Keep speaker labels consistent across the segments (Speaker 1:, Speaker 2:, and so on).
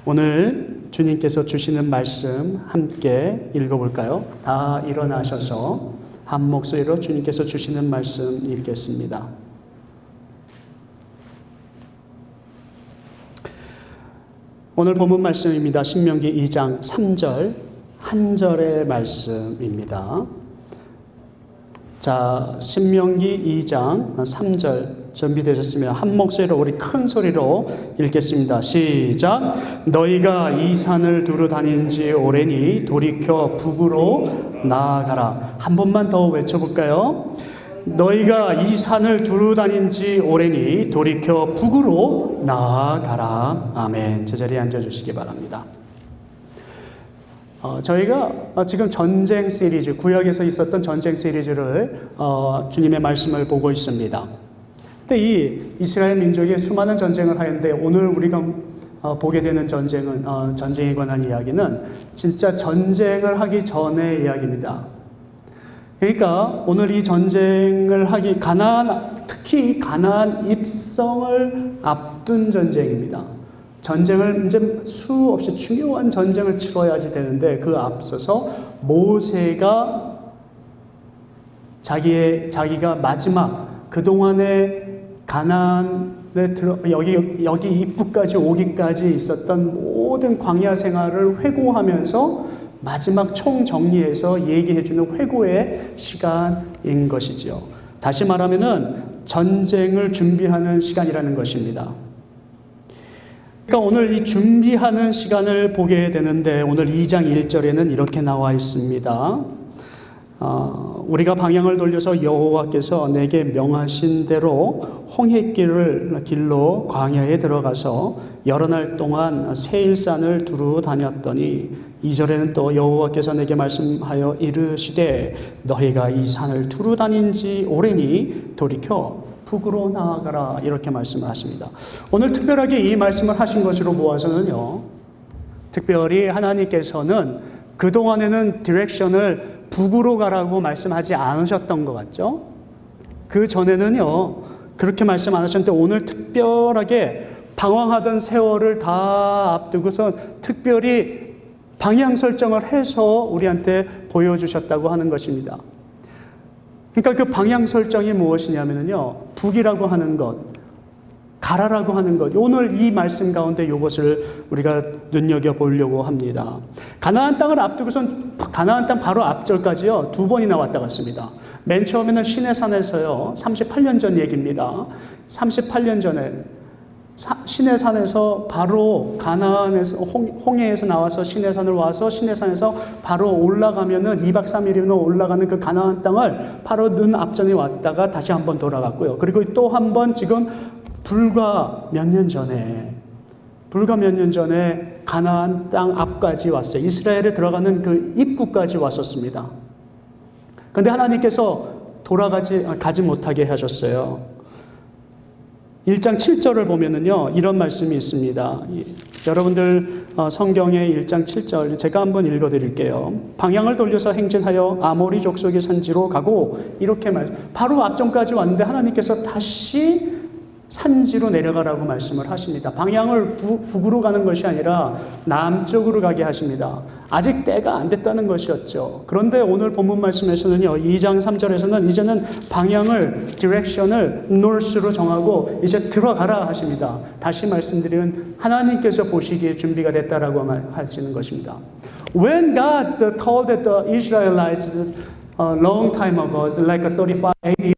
Speaker 1: 오늘 주님께서 주시는 말씀 함께 읽어볼까요? 다 일어나셔서 한 목소리로 주님께서 주시는 말씀 읽겠습니다. 오늘 본문 말씀입니다. 신명기 2장 3절 한 절의 말씀입니다. 자, 신명기 2장 3절 준비되셨으면 한 목소리로 우리 큰 소리로 읽겠습니다. 시작. 너희가 이 산을 두루 다닌 지 오래니 돌이켜 북으로 나아가라. 한 번만 더 외쳐볼까요? 너희가 이 산을 두루 다닌 지 오래니 돌이켜 북으로 나아가라. 아멘. 제자리에 앉아주시기 바랍니다. 저희가 지금 전쟁 시리즈, 구약에서 있었던 전쟁 시리즈를 주님의 말씀을 보고 있습니다. 근데 이 이스라엘 민족이 수많은 전쟁을 하였는데 오늘 우리가 보게 되는 전쟁은 전쟁에 관한 이야기는 진짜 전쟁을 하기 전의 이야기입니다. 그러니까 오늘 이 전쟁을 하기 특히 가나안 입성을 앞둔 전쟁입니다. 전쟁을 이제 수없이 중요한 전쟁을 치러야지 되는데 그 앞서서 모세가 자기가 마지막 그동안에 가나안에 여기 입구까지 오기까지 있었던 모든 광야 생활을 회고하면서 마지막 총정리해서 얘기해주는 회고의 시간인 것이지요. 다시 말하면은 전쟁을 준비하는 시간이라는 것입니다. 그러니까 오늘 이 준비하는 시간을 보게 되는데 오늘 2장 1절에는 이렇게 나와 있습니다. 우리가 방향을 돌려서 여호와께서 내게 명하신 대로 홍해길로 광야에 들어가서 여러 날 동안 세일산을 두루 다녔더니 2절에는 또 여호와께서 내게 말씀하여 이르시되 너희가 이 산을 두루 다닌 지 오래니 돌이켜 북으로 나아가라. 이렇게 말씀을 하십니다. 오늘 특별하게 이 말씀을 하신 것으로 보아서는요, 특별히 하나님께서는 그동안에는 디렉션을 북으로 가라고 말씀하지 않으셨던 것 같죠? 그 전에는요 그렇게 말씀 안 하셨는데 오늘 특별하게 방황하던 세월을 다 앞두고서 특별히 방향 설정을 해서 우리한테 보여주셨다고 하는 것입니다. 그러니까 그 방향 설정이 무엇이냐면요, 북이라고 하는 것, 가라라고 하는 것, 오늘 이 말씀 가운데 이것을 우리가 눈여겨보려고 합니다. 가나안 땅을 앞두고선 가나안 땅 바로 앞절까지요 2번이나 왔다 갔습니다. 맨 처음에는 시내산에서요 38년 전 얘기입니다. 38년 전에 시내산에서 바로 가나안에서 홍해에서 나와서 시내산을 와서 시내산에서 바로 올라가면은 2박 3일이면 올라가는 그 가나안 땅을 바로 눈 앞전에 왔다가 다시 한번 돌아갔고요. 그리고 또 한 번 지금 불과 몇 년 전에 가나안 땅 앞까지 왔어요. 이스라엘에 들어가는 그 입구까지 왔었습니다. 그런데 하나님께서 가지 못하게 하셨어요. 1장 7절을 보면은요, 이런 말씀이 있습니다. 여러분들 성경의 1장 7절 제가 한번 읽어드릴게요. 방향을 돌려서 행진하여 아모리 족속의 산지로 가고 이렇게 바로 앞전까지 왔는데 하나님께서 다시 산지로 내려가라고 말씀을 하십니다. 방향을 북으로 가는 것이 아니라 남쪽으로 가게 하십니다. 아직 때가 안 됐다는 것이었죠. 그런데 오늘 본문 말씀에서는요, 2장 3절에서는 이제는 방향을, 디렉션을 north로 정하고 이제 들어가라 하십니다. 다시 말씀드리면 하나님께서 보시기에 준비가 됐다라고 하시는 것입니다. When God told the Israelites a long time ago, like 35, 80,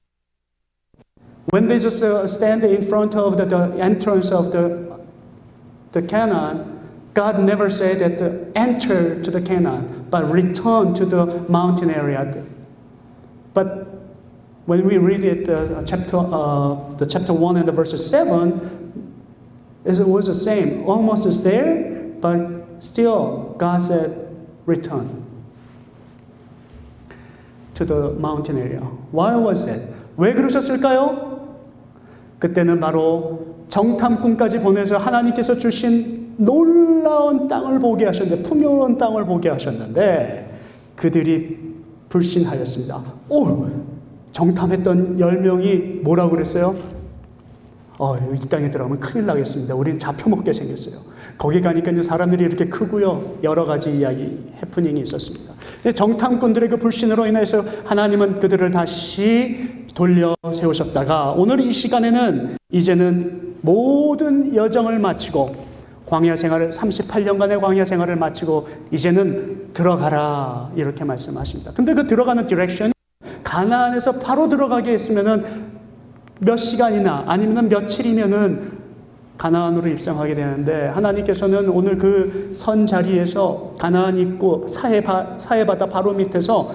Speaker 1: when they just stand in front of the entrance of the Canaan, God never said that enter to the Canaan, but return to the mountain area. But when we read it, the chapter 1 and the verse 7, it was the same. Almost is there, but still God said return to the mountain area. Why was that? 왜 그러셨을까요? 그때는 바로 정탐꾼까지 보내서 하나님께서 주신 놀라운 땅을 보게 하셨는데, 풍요로운 땅을 보게 하셨는데 그들이 불신하였습니다. 정탐했던 10명이 뭐라고 그랬어요? 이 땅에 들어가면 큰일 나겠습니다. 우리는 잡혀먹게 생겼어요. 거기 가니까 사람들이 이렇게 크고요. 여러 가지 이야기, 해프닝이 있었습니다. 정탐꾼들의 그 불신으로 인해서 하나님은 그들을 다시 돌려 세우셨다가 오늘 이 시간에는 이제는 모든 여정을 마치고 광야 생활을 38년간의 광야 생활을 마치고 이제는 들어가라 이렇게 말씀하십니다. 근데 그 들어가는 디렉션이 가나안에서 바로 들어가게 했으면은 몇 시간이나 아니면 며칠이면은 가나안으로 입성하게 되는데 하나님께서는 오늘 그 선 자리에서 가나안 입구 사해바다 바로 밑에서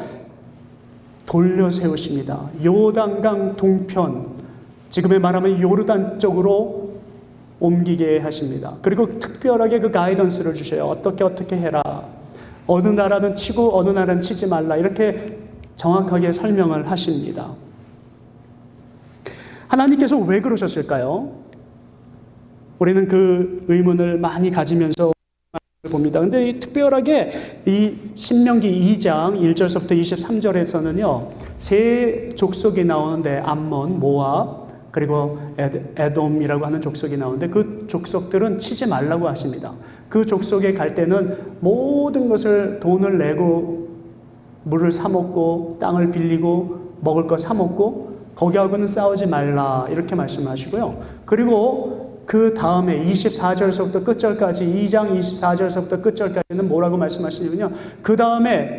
Speaker 1: 돌려 세우십니다. 요단강 동편, 지금의 말하면 요르단 쪽으로 옮기게 하십니다. 그리고 특별하게 그 가이던스를 주셔요. 어떻게 해라. 어느 나라는 치고 어느 나라는 치지 말라. 이렇게 정확하게 설명을 하십니다. 하나님께서 왜 그러셨을까요? 우리는 그 의문을 많이 가지면서 봅니다. 근데 특별하게 이 신명기 2장 1절서부터 23절에서는요, 세 족속이 나오는데 암몬, 모압, 그리고 에돔이라고 하는 족속이 나오는데 그 족속들은 치지 말라고 하십니다. 그 족속에 갈 때는 모든 것을 돈을 내고 물을 사 먹고 땅을 빌리고 먹을 거 사 먹고 거기하고는 싸우지 말라 이렇게 말씀하시고요. 그리고 그 다음에 24절서부터 끝절까지 2장 24절서부터 끝절까지는 뭐라고 말씀하시냐면요. 그 다음에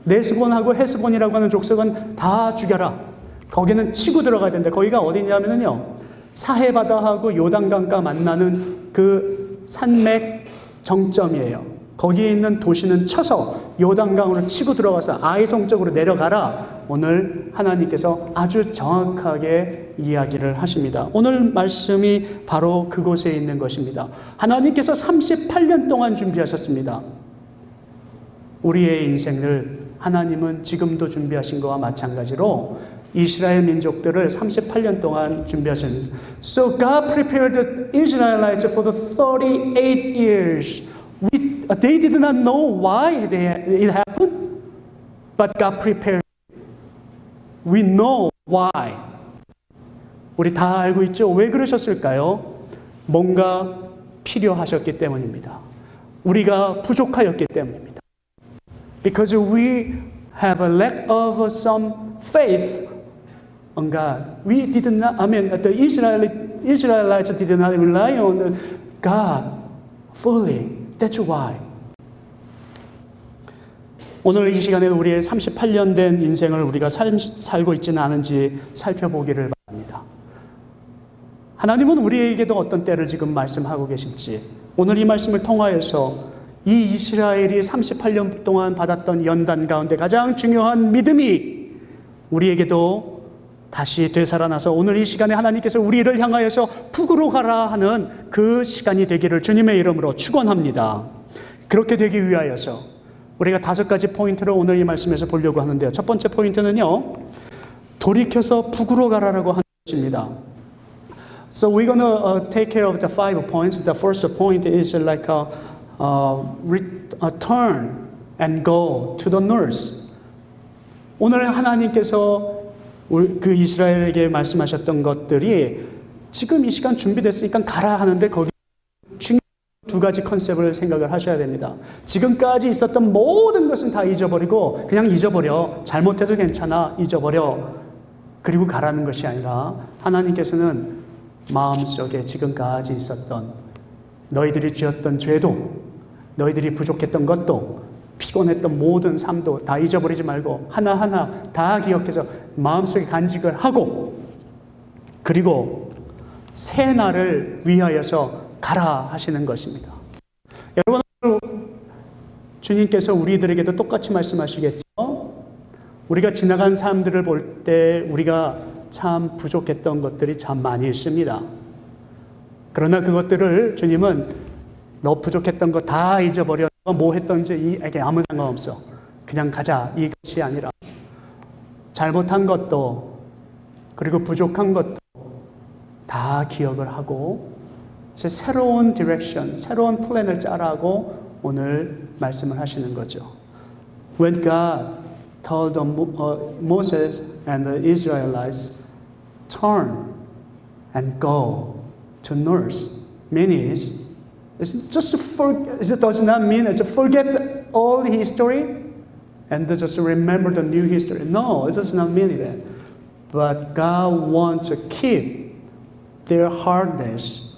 Speaker 1: 네스본하고 헤스본이라고 하는 족속은 다 죽여라. 거기는 치고 들어가야 되는데 거기가 어디냐면요. 사해바다하고 요단강가 만나는 그 산맥 정점이에요. 거기에 있는 도시는 쳐서 요단강으로 치고 들어가서 아이성 쪽으로 내려가라. 오늘 하나님께서 아주 정확하게 이야기를 하십니다. 오늘 말씀이 바로 그곳에 있는 것입니다. 하나님께서 38년 동안 준비하셨습니다. 우리의 인생을 하나님은 지금도 준비하신 것과 마찬가지로 이스라엘 민족들을 38년 동안 준비하셨습니다. So God prepared the Israelites for the 38 years. They did not know why it happened, but God prepared. We know why. 우리 다 알고 있죠? 왜 그러셨을까요? 뭔가 필요하셨기 때문입니다. 우리가 부족하였기 때문입니다. Because we have a lack of some faith on God. We did not, the Israelites did not rely on God fully. That's why. 오늘 이 시간에 우리의 38년 된 인생을 우리가 살고 있지는 않은지 살펴보기를 바랍니다. 하나님은 우리에게도 어떤 때를 지금 말씀하고 계실지 오늘 이 말씀을 통하여서 이 이스라엘이 38년 동안 받았던 연단 가운데 가장 중요한 믿음이 우리에게도 다시 되살아나서 오늘 이 시간에 하나님께서 우리를 향하여서 북으로 가라 하는 그 시간이 되기를 주님의 이름으로 축원합니다. 그렇게 되기 위하여서 우리가 5가지 포인트를 오늘 이 말씀에서 보려고 하는데요. 첫 번째 포인트는요, 돌이켜서 북으로 가라라고 하는 것입니다. So we're going to take care of the 5 points. The first point is like turn and go to the north. 오늘 하나님께서 그 이스라엘에게 말씀하셨던 것들이 지금 이 시간 준비됐으니까 가라 하는데 거기 중요한 2가지 컨셉을 생각을 하셔야 됩니다. 지금까지 있었던 모든 것은 다 잊어버리고 그냥 잊어버려. 잘못해도 괜찮아. 잊어버려. 그리고 가라는 것이 아니라 하나님께서는 마음속에 지금까지 있었던 너희들이 지었던 죄도 너희들이 부족했던 것도 피곤했던 모든 삶도 다 잊어버리지 말고 하나하나 다 기억해서 마음속에 간직을 하고 그리고 새 날을 위하여서 가라 하시는 것입니다. 여러분, 주님께서 우리들에게도 똑같이 말씀하시겠죠? 우리가 지나간 사람들을 볼 때 우리가 참 부족했던 것들이 참 많이 있습니다. 그러나 그것들을 주님은 너 부족했던 거 다 잊어버려. 뭐 했던지 이게 아무 상관없어. 그냥 가자. 이것이 아니라 잘못한 것도 그리고 부족한 것도 다 기억을 하고 새로운 디렉션, 새로운 플랜을 짜라고 오늘 말씀을 하시는 거죠. When God told Moses and the Israelites, turn and go to north. Means it does not mean it's forget all history and just remember the new history. No, it does not mean that. But God wants to keep their hardness,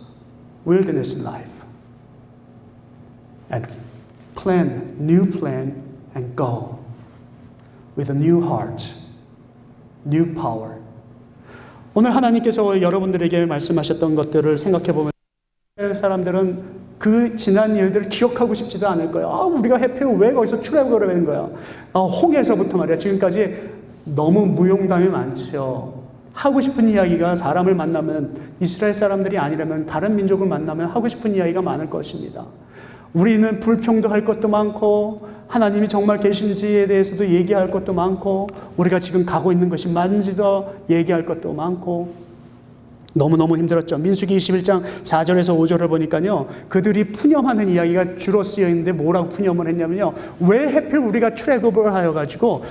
Speaker 1: wilderness life, and new plan, and go with a new heart, new power. 오늘 하나님께서 여러분들에게 말씀하셨던 것들을 생각해 보면 사람들은 그 지난 일들을 기억하고 싶지도 않을 거야. 우리가 해필 왜 거기서 출애굽을 한 거야? 홍해에서부터 말이야. 지금까지 너무 무용담이 많죠. 하고 싶은 이야기가 사람을 만나면 이스라엘 사람들이 아니라면 다른 민족을 만나면 하고 싶은 이야기가 많을 것입니다. 우리는 불평도할 것도 많고 하나님이 정말 계신지에 대해서도 얘기할 것도 많고 우리가 지금 가고 있는 것이 맞는지도 얘기할 것도 많고 너무너무 힘들었죠. 민수기 21장 4절에서 5절을 보니까요. 그들이 푸념하는 이야기가 주로 쓰여 있는데 뭐라고 푸념을 했냐면요. 왜 하필 우리가 출애굽을 하여가지고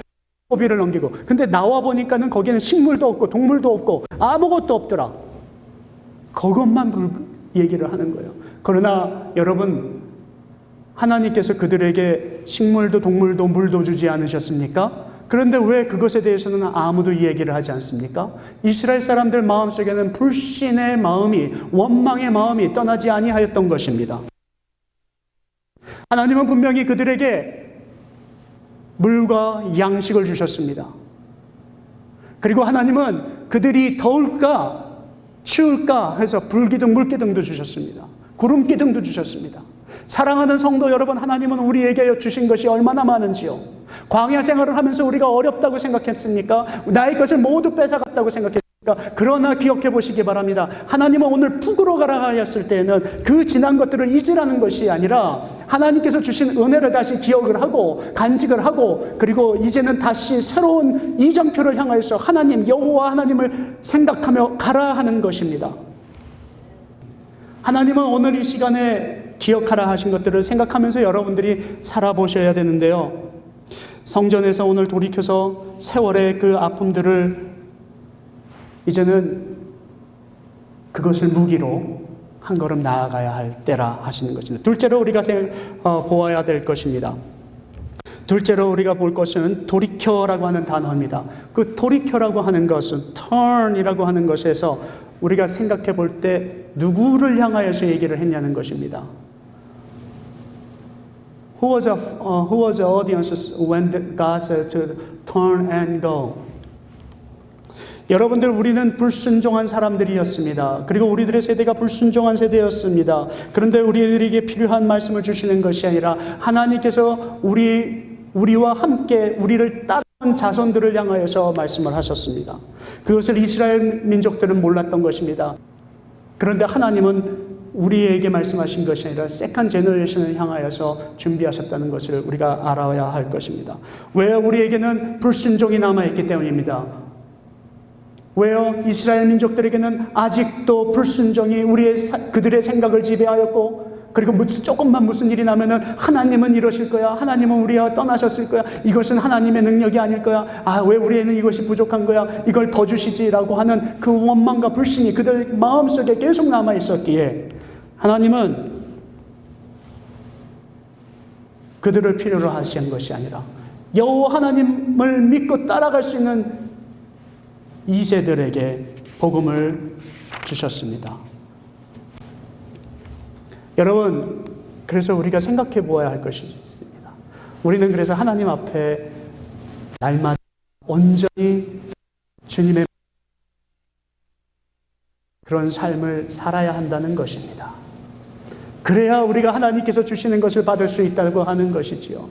Speaker 1: 고비를 넘기고 근데 나와 보니까는 거기는 식물도 없고 동물도 없고 아무것도 없더라. 그것만 얘기를 하는 거예요. 그러나 여러분 하나님께서 그들에게 식물도 동물도 물도 주지 않으셨습니까? 그런데 왜 그것에 대해서는 아무도 얘기를 하지 않습니까? 이스라엘 사람들 마음속에는 불신의 마음이 원망의 마음이 떠나지 아니하였던 것입니다. 하나님은 분명히 그들에게 물과 양식을 주셨습니다. 그리고 하나님은 그들이 더울까 추울까 해서 불기둥 물기둥도 주셨습니다. 구름기둥도 주셨습니다. 사랑하는 성도 여러분, 하나님은 우리에게 주신 것이 얼마나 많은지요. 광야 생활을 하면서 우리가 어렵다고 생각했습니까? 나의 것을 모두 뺏어갔다고 생각했습니까? 그러나 기억해 보시기 바랍니다. 하나님은 오늘 북으로 가라 하였을 때에는 그 지난 것들을 잊으라는 것이 아니라 하나님께서 주신 은혜를 다시 기억을 하고 간직을 하고 그리고 이제는 다시 새로운 이정표를 향하여서 하나님 여호와 하나님을 생각하며 가라 하는 것입니다. 하나님은 오늘 이 시간에 기억하라 하신 것들을 생각하면서 여러분들이 살아보셔야 되는데요. 성전에서 오늘 돌이켜서 세월의 그 아픔들을 이제는 그것을 무기로 한 걸음 나아가야 할 때라 하시는 것입니다. 둘째로 우리가 보아야 될 것입니다. 둘째로 우리가 볼 것은 돌이켜라고 하는 단어입니다. 그 돌이켜라고 하는 것은 turn이라고 하는 것에서 우리가 생각해 볼 때 누구를 향하여서 얘기를 했냐는 것입니다. Who was the audience when God said to turn and go? 여러분들 우리는 불순종한 사람들이었습니다. 그리고 우리들의 세대가 불순종한 세대였습니다. 그런데 우리들에게 필요한 말씀을 주시는 것이 아니라 하나님께서 우리와 함께 우리를 따르는 자손들을 향하여서 말씀을 하셨습니다. 그것을 이스라엘 민족들은 몰랐던 것입니다. 그런데 하나님은 우리에게 말씀하신 것이 아니라 세컨 제너레이션을 향하여서 준비하셨다는 것을 우리가 알아야 할 것입니다. 왜요? 우리에게는 불순종이 남아있기 때문입니다. 왜요? 이스라엘 민족들에게는 아직도 불순종이 그들의 생각을 지배하였고 그리고 조금만 무슨 일이 나면은 하나님은 이러실 거야. 하나님은 우리와 떠나셨을 거야. 이것은 하나님의 능력이 아닐 거야. 왜 우리에는 이것이 부족한 거야. 이걸 더 주시지라고 하는 그 원망과 불신이 그들 마음속에 계속 남아 있었기에 하나님은 그들을 필요로 하신 것이 아니라 여호와 하나님을 믿고 따라갈 수 있는 2세들에게 복음을 주셨습니다. 여러분, 그래서 우리가 생각해 보아야 할 것이 있습니다. 우리는 그래서 하나님 앞에 날마다 온전히 주님의 그런 삶을 살아야 한다는 것입니다. 그래야 우리가 하나님께서 주시는 것을 받을 수 있다고 하는 것이지요.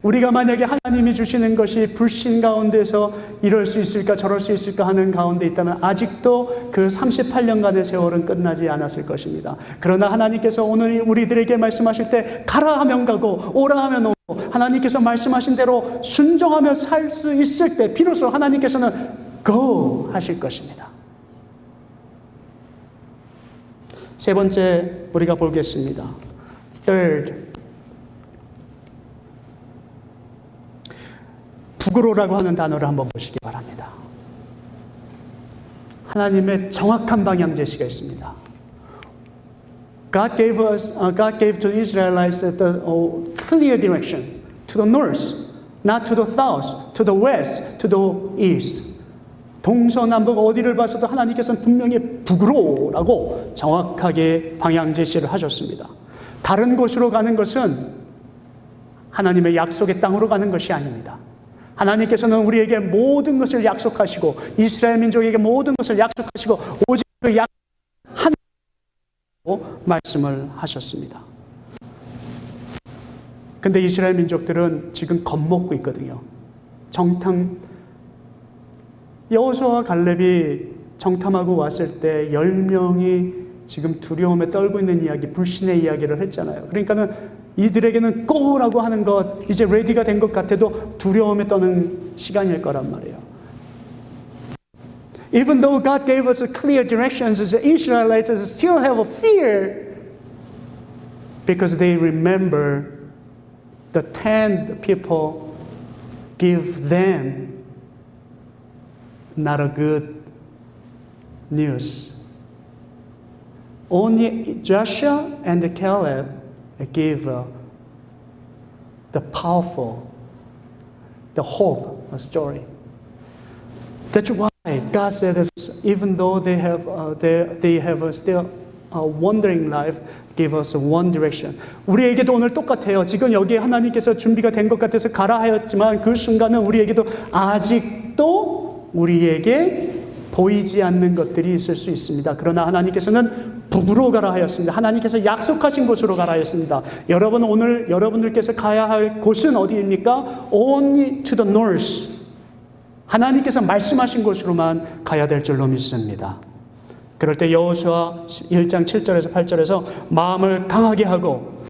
Speaker 1: 우리가 만약에 하나님이 주시는 것이 불신 가운데서 이럴 수 있을까 저럴 수 있을까 하는 가운데 있다면 아직도 그 38년간의 세월은 끝나지 않았을 것입니다. 그러나 하나님께서 오늘 우리들에게 말씀하실 때 가라 하면 가고 오라 하면 오고 하나님께서 말씀하신 대로 순종하며 살 수 있을 때 비로소 하나님께서는 go 하실 것입니다. 세 번째 우리가 보겠습니다. Third, 북으로라고 하는 단어를 한번 보시기 바랍니다. 하나님의 정확한 방향 제시가 있습니다. God gave to the Israelites the clear direction to the north, not to the south, to the west, to the east. 동서남북 어디를 봐서도 하나님께서는 분명히 북으로라고 정확하게 방향 제시를 하셨습니다. 다른 곳으로 가는 것은 하나님의 약속의 땅으로 가는 것이 아닙니다. 하나님께서는 우리에게 모든 것을 약속하시고 이스라엘 민족에게 모든 것을 약속하시고 오직 그 약속 하나님으로 말씀을 하셨습니다. 근데 이스라엘 민족들은 지금 겁먹고 있거든요. 여호수아와 갈렙이 정탐하고 왔을 때 10명이 지금 두려움에 떨고 있는 이야기, 불신의 이야기를 했잖아요. 그러니까는 이들에게는 고라고 하는 것, 이제 레디가 된 것 같아도 두려움에 떠는 시간일 거란 말이에요. Even though God gave us clear directions, the Israelites still have a fear because they remember the 10 people give them not a good news. Only Joshua and Caleb gave the powerful, the hope story. That's why God said that even though they have still a wandering life, give us one direction. 우리에게도 오늘 똑같아요. 지금 여기에 하나님께서 준비가 된 것 같아서 가라 하였지만 그 순간은 우리에게도 아직도 우리에게 보이지 않는 것들이 있을 수 있습니다. 그러나 하나님께서는 북으로 가라 하였습니다. 하나님께서 약속하신 곳으로 가라 하였습니다. 여러분 오늘 여러분들께서 가야 할 곳은 어디입니까? Only to the north. 하나님께서 말씀하신 곳으로만 가야 될 줄로 믿습니다. 그럴 때 여호수아 1장 7절에서 8절에서 마음을 강하게 하고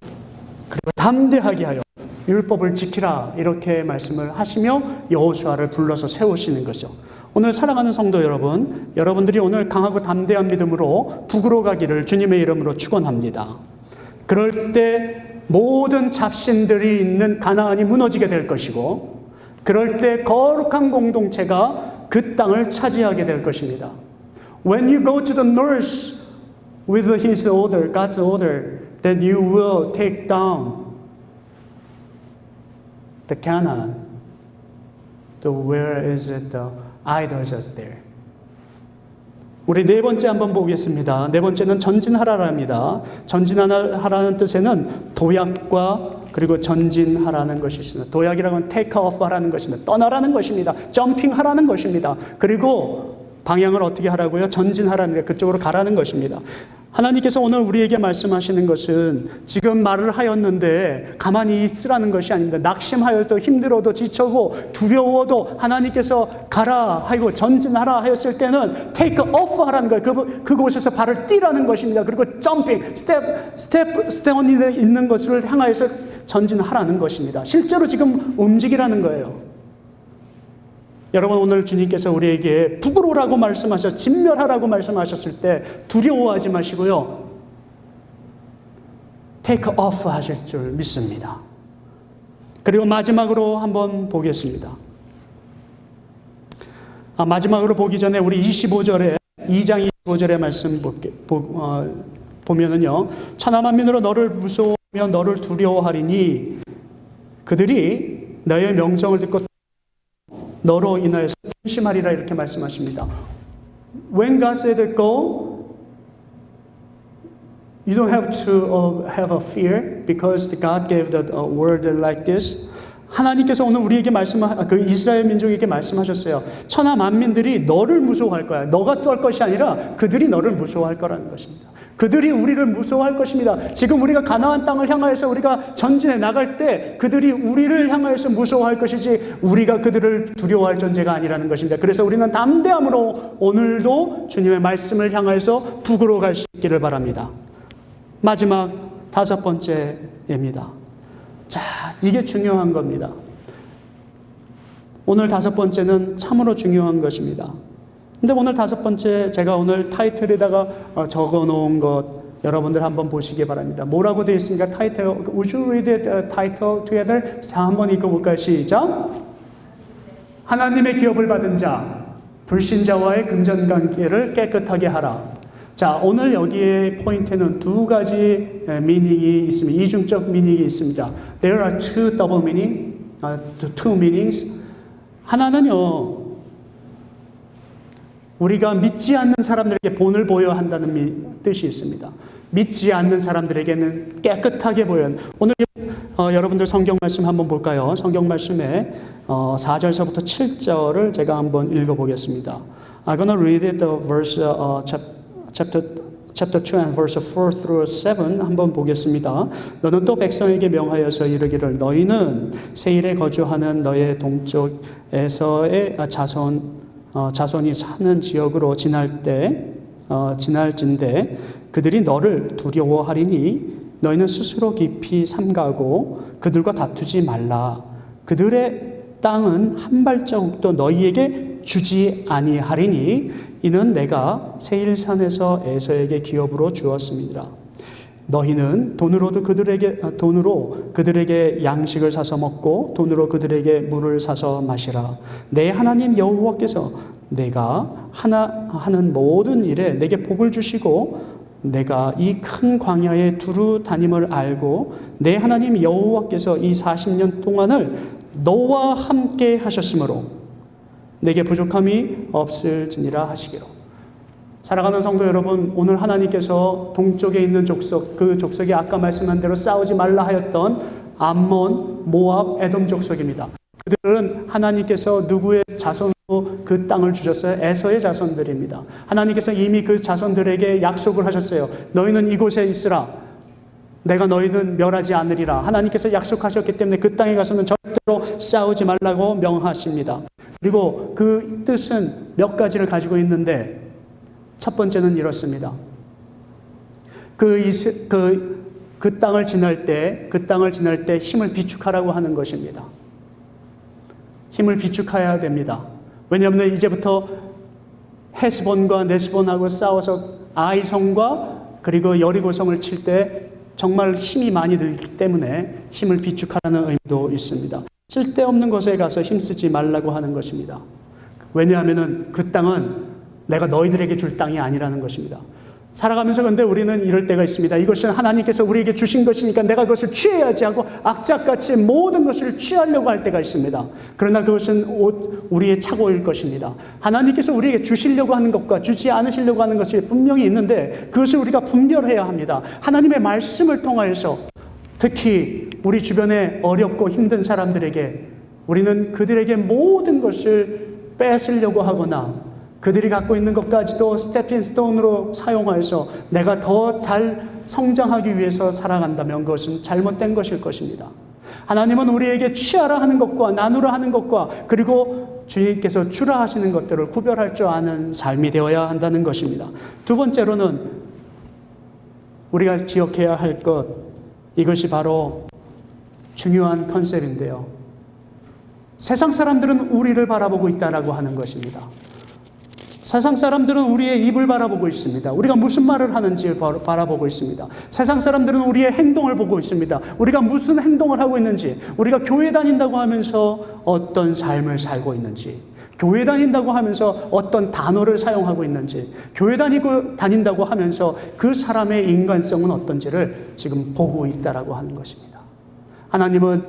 Speaker 1: 그리고 담대하게 하여 율법을 지키라 이렇게 말씀을 하시며 여호수아를 불러서 세우시는 거죠. 오늘 사랑하는 성도 여러분, 여러분들이 오늘 강하고 담대한 믿음으로 북으로 가기를 주님의 이름으로 축원합니다. 그럴 때 모든 잡신들이 있는 가나안이 무너지게 될 것이고 그럴 때 거룩한 공동체가 그 땅을 차지하게 될 것입니다. When you go to the north with His order, God's order, then you will take down the Canaan. Where is it? The idols are there. 우리 네 번째 한번 보겠습니다. 네 번째는 전진하라랍니다. 전진하라는 뜻에는 도약과 그리고 전진하라는 것이 있습니다. 도약이라고 하면 take off 하라는 것입니다. 떠나라는 것입니다. 점핑 하라는 것입니다. 그리고 방향을 어떻게 하라고요? 전진하라는 그쪽으로 가라는 것입니다. 하나님께서 오늘 우리에게 말씀하시는 것은 지금 말을 하였는데 가만히 있으라는 것이 아닙니다. 낙심하여도 힘들어도 지쳐도 두려워도 하나님께서 가라 하고 전진하라 하였을 때는 take off 하라는 거예요. 그곳에서 발을 띄라는 것입니다. 그리고 점핑, 스텝이 있는 것을 향하여서 전진하라는 것입니다. 실제로 지금 움직이라는 거예요. 여러분 오늘 주님께서 우리에게 북으로라고 말씀하셔서 진멸하라고 말씀하셨을 때 두려워하지 마시고요. take off 하실 줄 믿습니다. 그리고 마지막으로 한번 보겠습니다. 마지막으로 보기 전에 우리 25절에 2장 25절의 말씀 보면은요. 천하만민으로 너를 무서워하며 너를 두려워하리니 그들이 너의 명령을 듣고 너로 인하여서 심하리라 이렇게 말씀하십니다. When God said go, you don't have to have a fear because God gave the word like this. 하나님께서 오늘 우리에게 그 이스라엘 민족에게 말씀하셨어요. 천하 만민들이 너를 무서워할 거야. 너가 떨 것이 아니라 그들이 너를 무서워할 거라는 것입니다. 그들이 우리를 무서워할 것입니다. 지금 우리가 가나안 땅을 향하여서 우리가 전진해 나갈 때 그들이 우리를 향하여서 무서워할 것이지 우리가 그들을 두려워할 존재가 아니라는 것입니다. 그래서 우리는 담대함으로 오늘도 주님의 말씀을 향하여서 북으로 갈 수 있기를 바랍니다. 마지막 5번째입니다. 자, 이게 중요한 겁니다. 오늘 5번째는 참으로 중요한 것입니다. 근데 오늘 5번째 제가 오늘 타이틀에다가 적어 놓은 것 여러분들 한번 보시기 바랍니다. 뭐라고 되어 있습니까? 타이틀, would you read the title together? 자, 한번 읽어볼까요? 시작. 하나님의 기업을 받은 자, 불신자와의 금전관계를 깨끗하게 하라. 자, 오늘 여기에 포인트는 두 가지 미닝이 있습니다. 이중적 미닝이 있습니다. There are two double meaning, two meanings. 하나는요, 우리가 믿지 않는 사람들에게 본을 보여야 한다는 뜻이 있습니다. 믿지 않는 사람들에게는 깨끗하게 보여야 한다. 오늘 여러분들 성경 말씀 한번 볼까요? 성경 말씀에 4절서부터 7절을 제가 한번 읽어보겠습니다. I'm gonna read it, verse, chapter 2 and verse 4 through 7 한번 보겠습니다. 너는 또 백성에게 명하여서 이르기를 너희는 세일에 거주하는 너의 동쪽에서의 자손이 사는 지역으로 지날진대 그들이 너를 두려워하리니 너희는 스스로 깊이 삼가고 그들과 다투지 말라. 그들의 땅은 한 발자국도 너희에게 주지 아니하리니 이는 내가 세일산에서 에서에게 기업으로 주었습니다. 너희는 돈으로 그들에게 양식을 사서 먹고 돈으로 그들에게 물을 사서 마시라. 내 하나님 여호와께서 내가 하는 모든 일에 내게 복을 주시고 내가 이 큰 광야에 두루 다님을 알고 내 하나님 여호와께서 이 40년 동안을 너와 함께 하셨으므로 내게 부족함이 없을지니라 하시기로. 사랑하는 성도 여러분, 오늘 하나님께서 동쪽에 있는 족속, 그 족속이 아까 말씀한 대로 싸우지 말라 하였던 암몬, 모압, 에돔 족속입니다. 그들은 하나님께서 누구의 자손으로 그 땅을 주셨어요? 에서의 자손들입니다. 하나님께서 이미 그 자손들에게 약속을 하셨어요. 너희는 이곳에 있으라. 내가 너희는 멸하지 않으리라. 하나님께서 약속하셨기 때문에 그 땅에 가서는 절대로 싸우지 말라고 명하십니다. 그리고 그 뜻은 몇 가지를 가지고 있는데 첫 번째는 이렇습니다. 그 땅을 지날 때 힘을 비축하라고 하는 것입니다. 힘을 비축해야 됩니다. 왜냐하면 이제부터 헤스본과 네스본하고 싸워서 아이성과 그리고 여리고성을 칠 때 정말 힘이 많이 들기 때문에 힘을 비축하라는 의미도 있습니다. 쓸데없는 것에 가서 힘쓰지 말라고 하는 것입니다. 왜냐하면 그 땅은 내가 너희들에게 줄 땅이 아니라는 것입니다. 살아가면서 근데 우리는 이럴 때가 있습니다. 이것은 하나님께서 우리에게 주신 것이니까 내가 그것을 취해야지 하고 악착같이 모든 것을 취하려고 할 때가 있습니다. 그러나 그것은 우리의 착오일 것입니다. 하나님께서 우리에게 주시려고 하는 것과 주지 않으시려고 하는 것이 분명히 있는데 그것을 우리가 분별해야 합니다. 하나님의 말씀을 통하여서 특히 우리 주변에 어렵고 힘든 사람들에게 우리는 그들에게 모든 것을 뺏으려고 하거나 그들이 갖고 있는 것까지도 스태핑 스톤으로 사용하여서 내가 더 잘 성장하기 위해서 살아간다면 그것은 잘못된 것일 것입니다. 하나님은 우리에게 취하라 하는 것과 나누라 하는 것과 그리고 주님께서 주라 하시는 것들을 구별할 줄 아는 삶이 되어야 한다는 것입니다. 두 번째로는 우리가 기억해야 할 것, 이것이 바로 중요한 컨셉인데요. 세상 사람들은 우리를 바라보고 있다라고 하는 것입니다. 세상 사람들은 우리의 입을 바라보고 있습니다. 우리가 무슨 말을 하는지 바라보고 있습니다. 세상 사람들은 우리의 행동을 보고 있습니다. 우리가 무슨 행동을 하고 있는지, 우리가 교회 다닌다고 하면서 어떤 삶을 살고 있는지, 교회 다닌다고 하면서 어떤 단어를 사용하고 있는지, 교회 다닌다고 하면서 그 사람의 인간성은 어떤지를 지금 보고 있다라고 하는 것입니다. 하나님은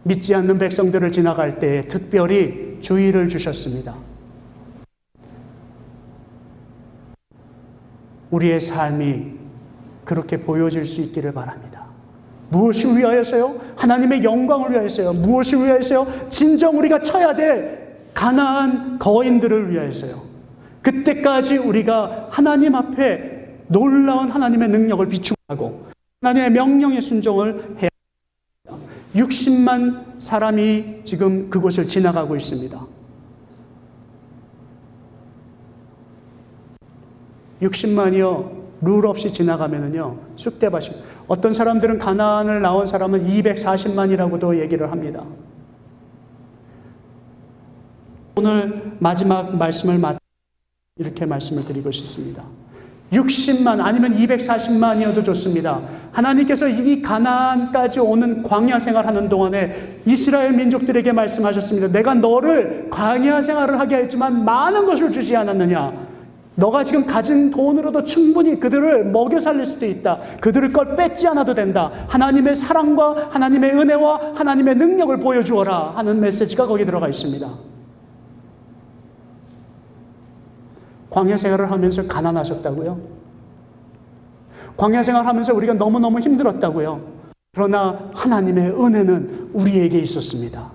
Speaker 1: 믿지 않는 백성들을 지나갈 때 특별히 주의를 주셨습니다. 우리의 삶이 그렇게 보여질 수 있기를 바랍니다. 무엇을 위하여서요? 하나님의 영광을 위하여서요. 무엇을 위하여서요? 진정 우리가 쳐야 될 가나안 거인들을 위하여서요. 그때까지 우리가 하나님 앞에 놀라운 하나님의 능력을 비추고 하나님의 명령에 순종을 해야 합니다. 60만 사람이 지금 그곳을 지나가고 있습니다. 60만이요 룰 없이 지나가면은요 쑥대밭이. 어떤 사람들은 가나안을 나온 사람은 240만이라고도 얘기를 합니다. 오늘 마지막 말씀을 이렇게 말씀을 드리고 싶습니다. 60만 아니면 240만이어도 좋습니다. 하나님께서 이 가나안까지 오는 광야 생활하는 동안에 이스라엘 민족들에게 말씀하셨습니다. 내가 너를 광야 생활을 하게 했지만 많은 것을 주지 않았느냐. 너가 지금 가진 돈으로도 충분히 그들을 먹여 살릴 수도 있다. 그들을 걸 뺏지 않아도 된다. 하나님의 사랑과 하나님의 은혜와 하나님의 능력을 보여주어라 하는 메시지가 거기 들어가 있습니다. 광야 생활을 하면서 가난하셨다고요? 광야 생활하면서 우리가 너무너무 힘들었다고요? 그러나 하나님의 은혜는 우리에게 있었습니다.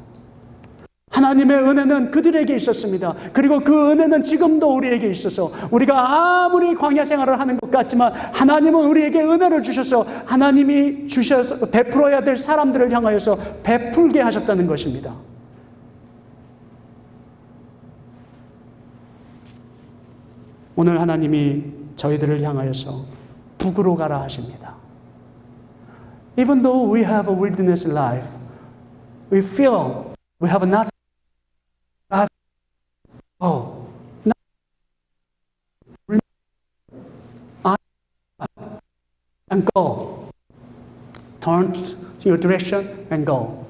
Speaker 1: 하나님의 은혜는 그들에게 있었습니다. 그리고 그 은혜는 지금도 우리에게 있어서 우리가 아무리 광야 생활을 하는 것 같지만 하나님은 우리에게 은혜를 주셔서 하나님이 주셔서 베풀어야 될 사람들을 향하여서 베풀게 하셨다는 것입니다. 오늘 하나님이 저희들을 향하여서 북으로 가라 하십니다. Even though we have a wilderness life, we feel we have nothing. Oh, and go. Turn to your direction and go.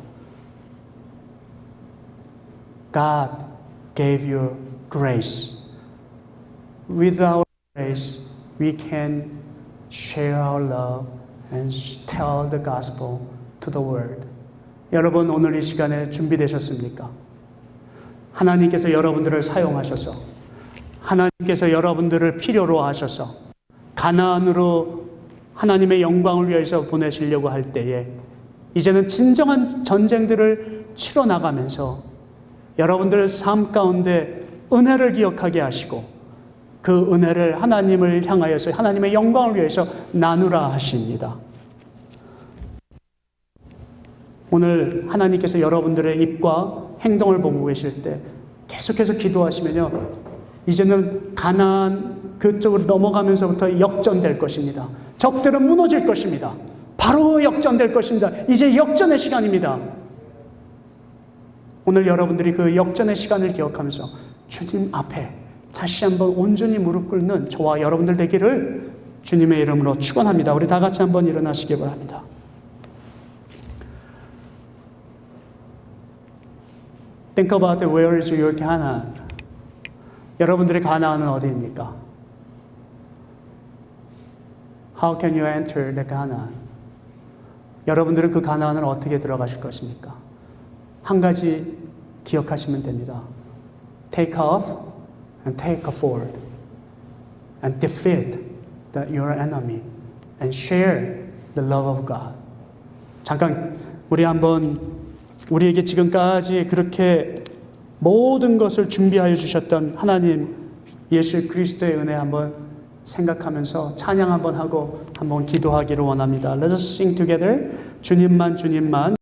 Speaker 1: God gave you grace. With our grace, we can share our love and tell the gospel to the world. 여러분, 오늘 이 시간에 준비되셨습니까? 하나님께서 여러분들을 사용하셔서 하나님께서 여러분들을 필요로 하셔서 가나안으로 하나님의 영광을 위해서 보내시려고 할 때에 이제는 진정한 전쟁들을 치러 나가면서 여러분들의 삶 가운데 은혜를 기억하게 하시고 그 은혜를 하나님을 향하여서 하나님의 영광을 위해서 나누라 하십니다. 오늘 하나님께서 여러분들의 입과 행동을 보고 계실 때 계속해서 기도하시면요, 이제는 가나안 그쪽으로 넘어가면서부터 역전될 것입니다. 적들은 무너질 것입니다. 바로 역전될 것입니다. 이제 역전의 시간입니다. 오늘 여러분들이 그 역전의 시간을 기억하면서 주님 앞에 다시 한번 온전히 무릎 꿇는 저와 여러분들 되기를 주님의 이름으로 축원합니다. 우리 다 같이 한번 일어나시기 바랍니다. Think about where is your Canaan. 여러분들의 가나안은 어디입니까? How can you enter the Canaan? 여러분들은 그 가나안을 어떻게 들어가실 것입니까? 한 가지 기억하시면 됩니다. Take off and take forward and defeat your enemy and share the love of God. 잠깐 우리 한번 우리에게 지금까지 그렇게 모든 것을 준비하여 주셨던 하나님 예수 그리스도의 은혜 한번 생각하면서 찬양 한번 하고 한번 기도하기를 원합니다. Let us sing together. 주님만 주님만.